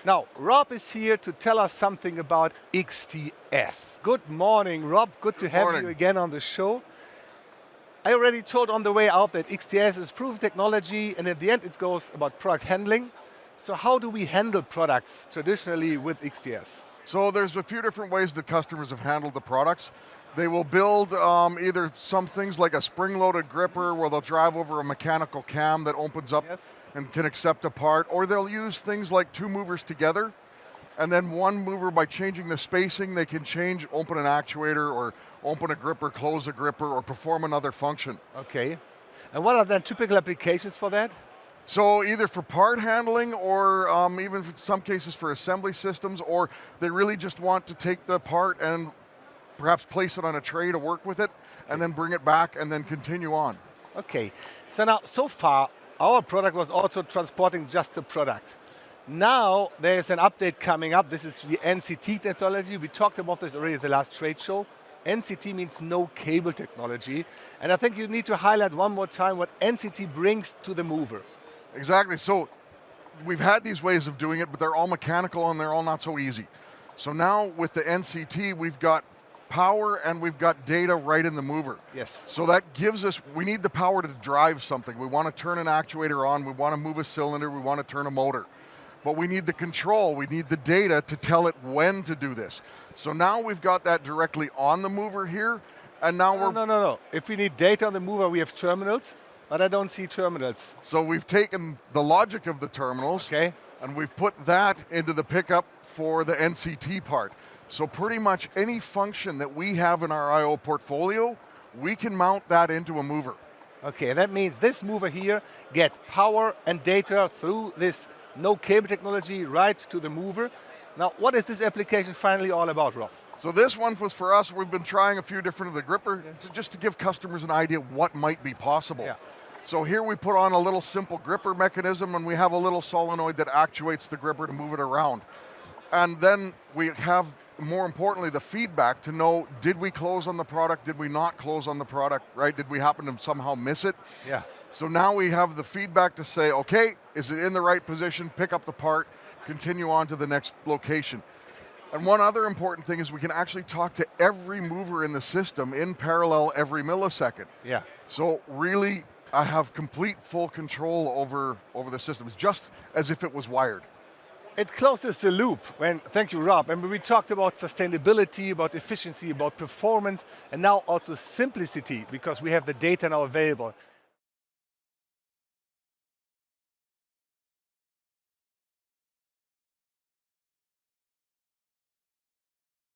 Now, Rob is here to tell us something about XTS. Good morning, Rob. Good to have you again on the show. I already told on the way out that XTS is proven technology, and at the end it goes about product handling. So how do we handle products traditionally with XTS? So there's a few different ways that customers have handled the products. They will build either some things like a spring-loaded gripper where they'll drive over a mechanical cam that opens up and can accept a part, or they'll use things like two movers together, and then one mover, by changing the spacing, they can change, open an actuator, or open a gripper, close a gripper, or perform another function. Okay. And what are the typical applications for that? So either for part handling, or even in some cases for assembly systems, or they really just want to take the part and perhaps place it on a tray to work with it, and then bring it back and then continue on. Okay. So now, so far, our product was also transporting just the product. Now there's an update coming up. This is the NCT technology. We talked about this already at the last trade show. NCT means no cable technology. And I think you need to highlight one more time what NCT brings to the mover. Exactly. So we've had these ways of doing it, but they're all mechanical and they're all not so easy. So now with the NCT, we've got power and we've got data right in the mover. Yes. So that gives us, we need the power to drive something. We want to turn an actuator on, we want to move a cylinder, we want to turn a motor. But we need the control, we need the data to tell it when to do this. So now we've got that directly on the mover here, and now we're... No. If we need data on the mover, we have terminals, but I don't see terminals. So we've taken the logic of the terminals, and we've put that into the pickup for the NCT part. So pretty much any function that we have in our I/O portfolio, we can mount that into a mover. Okay, and that means this mover here gets power and data through this no cable technology right to the mover. Now, what is this application finally all about, Rob? So this one was for us, we've been trying a few different of the gripper just to give customers an idea what might be possible. Yeah. So here we put on a little simple gripper mechanism, and we have a little solenoid that actuates the gripper to move it around. And then we have, more importantly, the feedback to know, did we close on the product, did we not close on the product, right? Did we happen to somehow miss it? Yeah. So now we have the feedback to say, okay, is it in the right position, pick up the part, continue on to the next location. And one other important thing is we can actually talk to every mover in the system in parallel every millisecond. Yeah. So really, I have complete full control over the system. It's just as if it was wired. It closes the loop. Thank you, Rob. And we talked about sustainability, about efficiency, about performance, and now also simplicity, because we have the data now available.